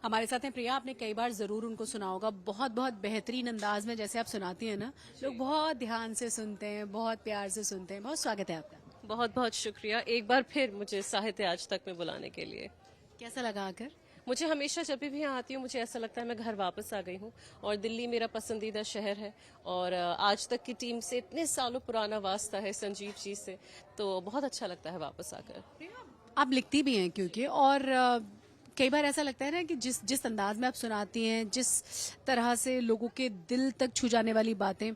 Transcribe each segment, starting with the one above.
हमारे साथ हैं प्रिया। आपने कई बार जरूर उनको सुना होगा, बहुत बहुत बेहतरीन अंदाज में जैसे आप सुनाती हैं ना, लोग बहुत ध्यान से सुनते हैं, बहुत प्यार से सुनते हैं। बहुत स्वागत है आपका। बहुत बहुत शुक्रिया एक बार फिर मुझे साहित्य आज तक में बुलाने के लिए। कैसा लगा आकर? मुझे हमेशा जब भी यहाँ आती हूँ मुझे ऐसा लगता है मैं घर वापस आ गई हूँ। और दिल्ली मेरा पसंदीदा शहर है और आज तक की टीम से इतने सालों पुराना वास्ता है संजीव जी से, तो बहुत अच्छा लगता है वापस आकर। आप लिखती भी हैं क्योंकि, और कई बार ऐसा लगता है ना कि जिस जिस अंदाज में आप सुनाती हैं, जिस तरह से लोगों के दिल तक छू जाने वाली बातें,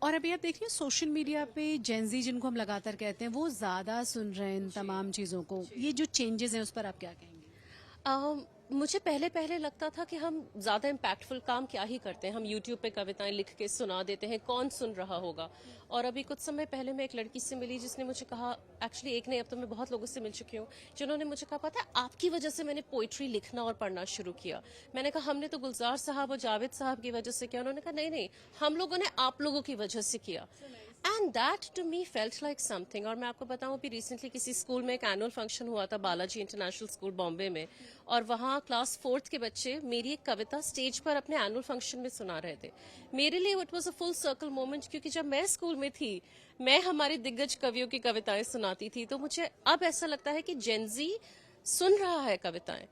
और अभी आप देखिए सोशल मीडिया पे जेनजी जिनको हम लगातार कहते हैं, वो ज्यादा सुन रहे हैं इन तमाम चीजों को। ये जो चेंजेस हैं उस पर आप क्या कहेंगे? मुझे पहले पहले लगता था कि हम ज्यादा इम्पैक्टफुल काम क्या ही करते हैं, हम यूट्यूब पे कविताएं लिख के सुना देते हैं, कौन सुन रहा होगा। और अभी कुछ समय पहले मैं एक लड़की से मिली जिसने मुझे कहा, एक्चुअली एक नहीं अब तो मैं बहुत लोगों से मिल चुकी हूँ जिन्होंने मुझे कहा पता है आपकी वजह से मैंने पोइट्री लिखना और पढ़ना शुरू किया। मैंने कहा हमने तो गुलजार साहब और जावेद साहब की वजह से किया। उन्होंने कहा नहीं नहीं, हम लोगों ने आप लोगों की वजह से किया। And that to me felt like something. और मैं आपको बताऊं अभी रिसेंटली किसी स्कूल में एक एनुअल फंक्शन हुआ था, बालाजी इंटरनेशनल स्कूल बॉम्बे में, और वहाँ क्लास 4th के बच्चे मेरी एक कविता स्टेज पर अपने एनुअल फंक्शन में सुना रहे थे। मेरे लिए it was a full circle moment, क्योंकि जब मैं स्कूल में थी मैं हमारे दिग्गज कवियों की कविताएं सुनाती थी। तो मुझे अब ऐसा लगता है कि जेनजी सुन रहा है कविताएं,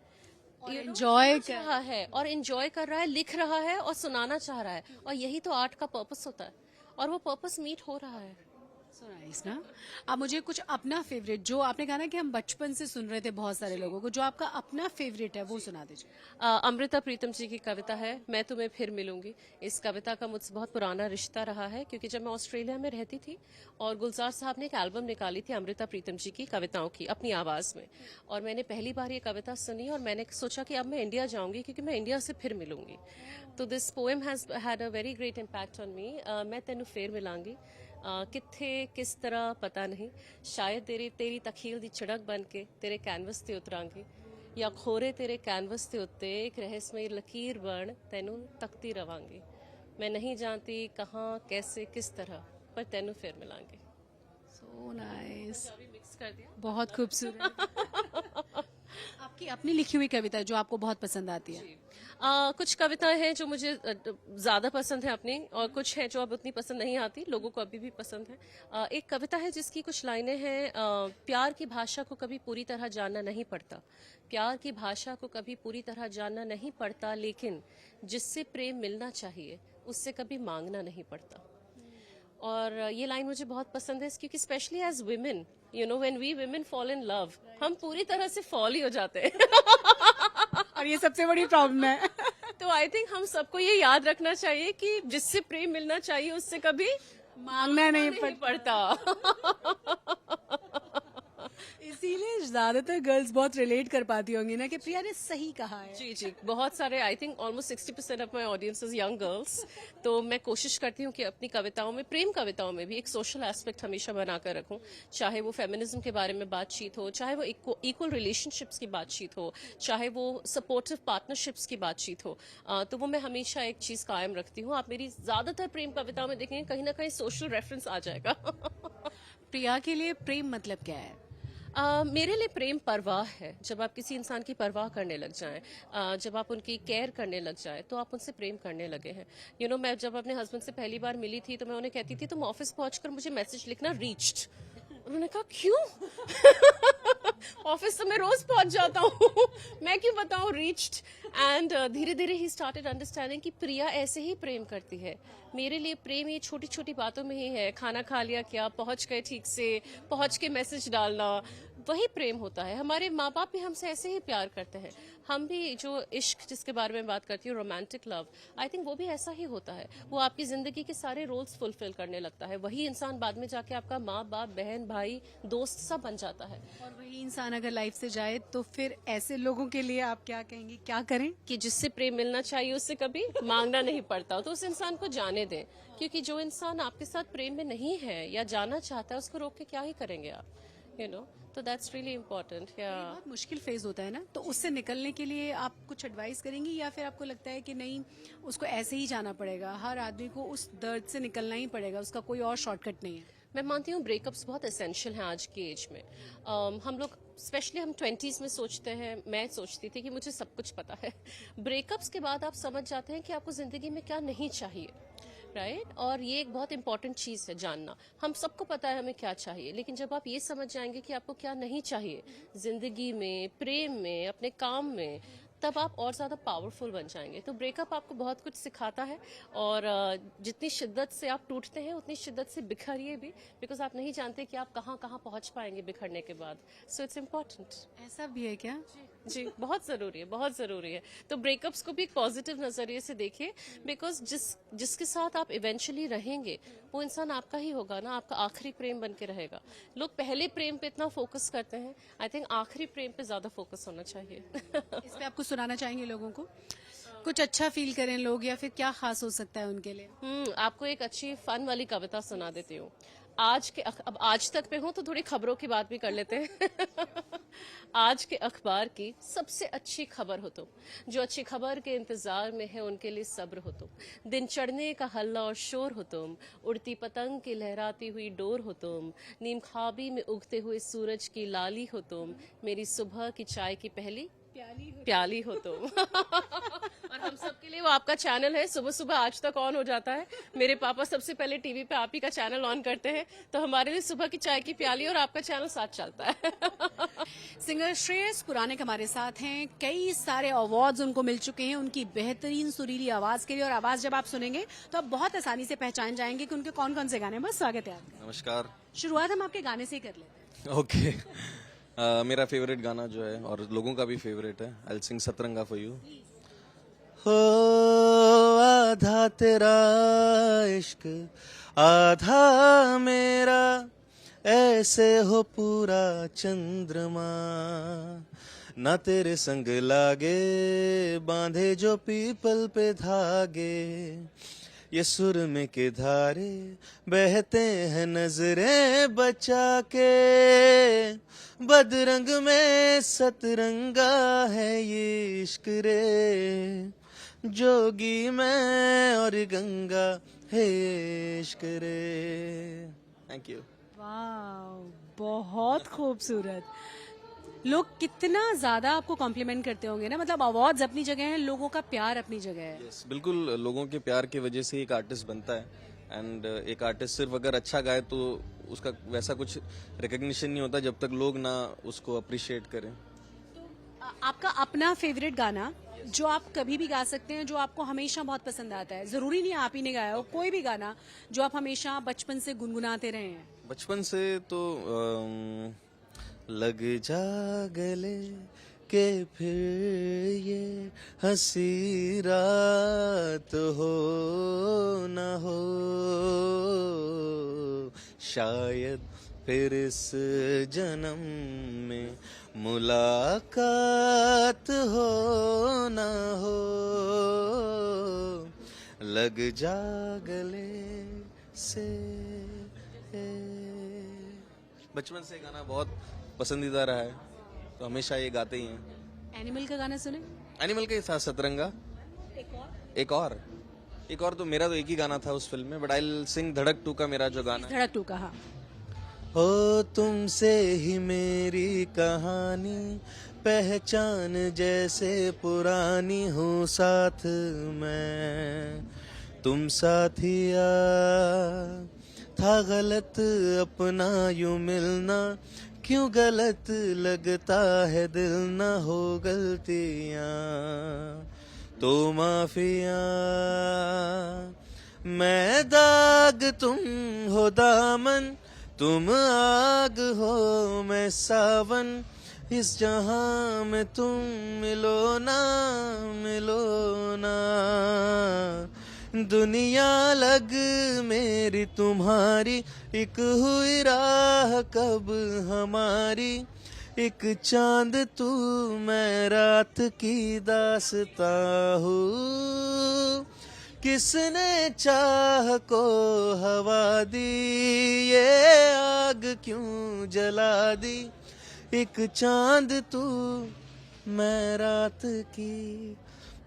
एंजॉय कर रहा है और एंजॉय कर रहा है, लिख रहा है और सुनाना चाह रहा है। और यही तो आर्ट का पर्पस होता है और वो पर्पस मीट हो रहा है। सो नाइस ना। आप मुझे कुछ अपना फेवरेट, जो आपने कहा ना कि हम बचपन से सुन रहे थे बहुत सारे लोगों को, जो आपका अपना फेवरेट है वो सुना दीजिए। अमृता प्रीतम जी की कविता है मैं तुम्हें फिर मिलूंगी। इस कविता का मुझसे बहुत पुराना रिश्ता रहा है, क्योंकि जब मैं ऑस्ट्रेलिया में रहती थी और गुलजार साहब ने एक एल्बम निकाली थी अमृता प्रीतम जी की कविताओं की अपनी आवाज में, और मैंने पहली बार ये कविता सुनी और मैंने सोचा कि अब मैं इंडिया जाऊंगी क्योंकि मैं इंडिया से फिर मिलूंगी। तो this poem has had a very great impact on me. मैं तेनू फिर मिलांगी कित्थे किस तरह पता नहीं, शायद तेरी तखील दी छिड़क बन के तेरे कैनवस ते उतरांगी, या खोरे तेरे कैनवस ते उत्ते एक रहस्यमयी लकीर बन तैनू तकती रवांगी। मैं नहीं जानती कहाँ कैसे किस तरह, पर तैनू फिर मिलांगे। सो नाइस, मिक्स कर दिया। बहुत खूबसूरत। आपकी अपनी लिखी हुई कविता जो आपको बहुत पसंद आती है? कुछ कविताएं हैं जो मुझे ज्यादा पसंद है अपनी, और कुछ हैं जो अब उतनी पसंद नहीं आती, लोगों को अभी भी पसंद है। एक कविता है जिसकी कुछ लाइनें हैं, प्यार की भाषा को कभी पूरी तरह जानना नहीं पड़ता, प्यार की भाषा को कभी पूरी तरह जानना नहीं पड़ता, लेकिन जिससे प्रेम मिलना चाहिए उससे कभी मांगना नहीं पड़ता। और ये लाइन मुझे बहुत पसंद है क्योंकि especially as women, you know when we women fall in love, हम पूरी तरह से फॉल ही हो जाते हैं। और ये सबसे बड़ी प्रॉब्लम है। तो आई थिंक हम सबको ये याद रखना चाहिए कि जिससे प्रेम मिलना चाहिए उससे कभी मांगना नहीं पड़ता। इसीलिए ज्यादातर गर्ल्स बहुत रिलेट कर पाती होंगी ना कि प्रिया ने सही कहा है। जी जी, बहुत सारे, I think almost 60% of my audience is young girls. तो मैं कोशिश करती हूँ कि अपनी कविताओं में, प्रेम कविताओं में भी एक सोशल एस्पेक्ट हमेशा बनाकर रखूं, चाहे वो फेमिनिज्म के बारे में बातचीत हो, चाहे वो इक्वल रिलेशनशिप्स की बातचीत हो, चाहे वो सपोर्टिव पार्टनरशिप्स की बातचीत हो। तो वो मैं हमेशा एक चीज कायम रखती हूँ। आप मेरी ज्यादातर प्रेम कविताओं में देखेंगे कहीं ना कहीं सोशल रेफरेंस आ जाएगा। प्रिया के लिए प्रेम मतलब क्या है? मेरे लिए प्रेम परवाह है। जब आप किसी इंसान की परवाह करने लग जाएं, जब आप उनकी केयर करने लग जाएं, तो आप उनसे प्रेम करने लगे हैं। यू नो, मैं जब अपने हस्बैंड से पहली बार मिली थी तो मैं उन्हें कहती थी तुम ऑफिस पहुंचकर मुझे मैसेज लिखना रीच्ड। उन्होंने कहा क्यों? ऑफिस तो मैं रोज पहुंच जाता हूँ, मैं क्यों बताऊं रीच्ड। एंड धीरे धीरे ही स्टार्टेड अंडरस्टैंडिंग कि प्रिया ऐसे ही प्रेम करती है। मेरे लिए प्रेम ये छोटी छोटी बातों में ही है, खाना खा लिया क्या, पहुंच गए ठीक से, पहुंच के मैसेज डालना, वही प्रेम होता है। हमारे माँ बाप भी हमसे ऐसे ही प्यार करते हैं। हम भी जो इश्क जिसके बारे में बात करती हूँ, रोमांटिक लव, आई थिंक वो भी ऐसा ही होता है। वो आपकी जिंदगी के सारे रोल्स फुलफिल करने लगता है। वही इंसान बाद में जाके आपका माँ बाप, बहन, भाई, दोस्त सब बन जाता है। और वही इंसान अगर लाइफ से जाए तो फिर ऐसे लोगों के लिए आप क्या कहेंगी, क्या करें? कि जिससे प्रेम मिलना चाहिए उससे कभी मांगना नहीं पड़ता। तो उस इंसान को जाने दें, क्योंकि जो इंसान आपके साथ प्रेम में नहीं है या जाना चाहता है उसको रोक के क्या ही करेंगे आप, यू नो। तो दैट्स रियली इम्पोर्टेंट। बहुत मुश्किल फेज होता है ना, तो उससे निकलने के लिए आप कुछ एडवाइस करेंगी, या फिर आपको लगता है कि नहीं उसको ऐसे ही जाना पड़ेगा, हर आदमी को उस दर्द से निकलना ही पड़ेगा, उसका कोई और शॉर्टकट नहीं है? मैं मानती हूँ ब्रेकअप्स बहुत एसेंशियल हैं आज की एज में। हम लोग स्पेशली हम 20s में सोचते हैं, मैं सोचती थी कि मुझे सब कुछ पता है। ब्रेकअप्स के बाद आप समझ जाते हैं कि आपको ज़िंदगी में क्या नहीं चाहिए, राइट? और ये एक बहुत इंपॉर्टेंट चीज़ है जानना। हम सबको पता है हमें क्या चाहिए, लेकिन जब आप ये समझ जाएंगे कि आपको क्या नहीं चाहिए ज़िंदगी में, प्रेम में, अपने काम में, तब आप और ज़्यादा पावरफुल बन जाएंगे। तो ब्रेकअप आपको बहुत कुछ सिखाता है, और जितनी शिद्दत से आप टूटते हैं उतनी शिद्दत से बिखरिए भी, बिकॉज आप नहीं जानते कि आप कहाँ कहाँ पहुँच पाएंगे बिखरने के बाद। So it's important. ऐसा भी है क्या? जी, बहुत ज़रूरी है, बहुत ज़रूरी है। तो ब्रेकअप्स को भी एक पॉजिटिव नज़रिए से देखिए, बिकॉज जिसके साथ आप इवेंचुअली रहेंगे वो इंसान आपका ही होगा ना, आपका आखिरी प्रेम बन के रहेगा। लोग पहले प्रेम पे इतना फोकस करते हैं, आई थिंक आखिरी प्रेम पे ज़्यादा फोकस होना चाहिए। इस पे आपको सुनाना चाहेंगे लोगों को? कुछ अच्छा फील करें लोग, या फिर क्या खास हो सकता है उनके लिए? आपको एक अच्छी फन वाली कविता सुना देती हूँ। अब आज तक पे हूँ तो थोड़ी खबरों की बात भी कर लेते हैं। आज के अखबार की सबसे अच्छी खबर हो तुम, जो अच्छी खबर के इंतजार में है उनके लिए सब्र हो तुम। दिन चढ़ने का हल्ला और शोर हो तुम, उड़ती पतंग की लहराती हुई डोर हो तुम, नीम ख्वाबी में उगते हुए सूरज की लाली हो तुम, मेरी सुबह की चाय की पहली प्याली हो तुम। और हम सब के लिए वो आपका चैनल है, सुबह सुबह आज तक ऑन हो जाता है। मेरे पापा सबसे पहले टीवी पे आप ही का चैनल ऑन करते हैं, तो हमारे लिए सुबह की चाय की प्याली और आपका चैनल साथ चलता है। सिंगर श्रेयस पुराणिक हमारे साथ हैं। कई सारे अवार्ड्स उनको मिल चुके हैं उनकी बेहतरीन सुरीली आवाज के लिए, और आवाज जब आप सुनेंगे तो आप बहुत आसानी से पहचान जाएंगे कि उनके कौन कौन से गाने हैं। बस स्वागत है आपका। नमस्कार। शुरुआत हम आपके गाने से ही कर लेते हैं। ओके। मेरा फेवरेट गाना जो है और लोगों का भी फेवरेट है, I will sing Satranga for you. हो आधा तेरा इश्क आधा मेरा, ऐसे हो पूरा चंद्रमा, ना तेरे संग लागे बांधे जो पीपल पे धागे, ये सुरमे के धारे बहते हैं नजरें बचा के, बदरंग में सतरंगा है ये इश्क रे, जोगी मैं और गंगा है ये इश्क रे। Thank you. वाह, बहुत खूबसूरत। लोग कितना ज्यादा आपको कॉम्प्लीमेंट करते होंगे ना, मतलब अवार्ड्स अपनी जगह है, लोगों का प्यार अपनी जगह है। यस, बिल्कुल। लोगों के प्यार की वजह से एक आर्टिस्ट बनता है, एंड एक आर्टिस्ट सिर्फ अगर अच्छा गाए तो उसका वैसा कुछ रिकग्निशन नहीं होता जब तक लोग ना उसको अप्रिशिएट करें। आपका अपना फेवरेट गाना जो आप कभी भी गा सकते हैं, जो आपको हमेशा बहुत पसंद आता है, जरूरी नहीं आप ही ने गाया हो, कोई भी गाना जो आप हमेशा बचपन से गुनगुनाते रहे हैं? बचपन से तो लग जा गले के फिर ये हंसी रात हो न हो, शायद फिर इस जन्म में मुलाकात हो न हो, लग जा गले से। बचपन से गाना बहुत पसंदीदा रहा है, तो हमेशा ये गाते ही हैं। एनिमल का गाना सुने? एनिमल के साथ सतरंगा। एक और तो मेरा तो एक ही गाना था उस फिल्म में, बट आई विल सिंग धड़क 2 का मेरा जो गाना है। धड़क 2 का, हाँ। हो तुमसे ही मेरी कहानी, पहचान जैसे पुरानी हूँ साथ मैं, तुम साथिया था गलत अपना यूं मिलना, क्यों गलत लगता है दिल, ना हो गलतियां तो माफिया, मैं दाग तुम हो दामन, तुम आग हो मैं सावन, इस जहां में तुम मिलो ना दुनिया लग मेरी तुम्हारी, एक हुई राह कब हमारी, एक चांद तू मैं रात की दास्तां हूँ, किसने चाह को हवा दी, ये आग क्यों जला दी, एक चांद तू मैं रात की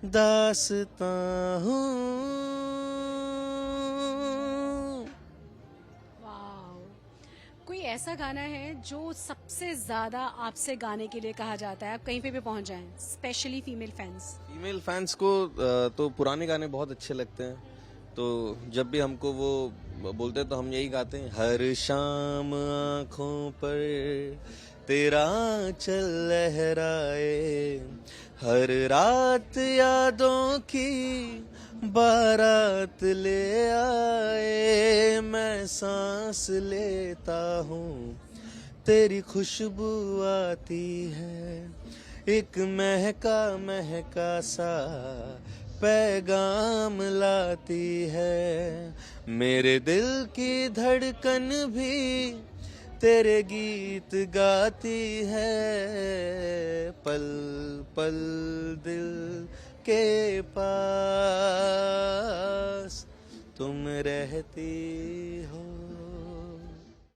दास्तां हूँ। वाह, ऐसा गाना है जो सबसे ज्यादा आपसे गाने के लिए कहा जाता है, आप कहीं पे भी पहुंच जाएं, specially female fans? Female fans को तो पुराने गाने बहुत अच्छे लगते हैं, तो जब भी हमको वो बोलते हैं तो हम यही गाते हैं, हर शाम आँखों पर तेरा आंचल लहराए, हर रात यादों की बारात ले आए, मैं सांस लेता हूँ तेरी खुशबू आती है, एक महका महका सा पैगाम लाती है, मेरे दिल की धड़कन भी तेरे गीत गाती है, पल पल दिल के पास तुम रहती हो।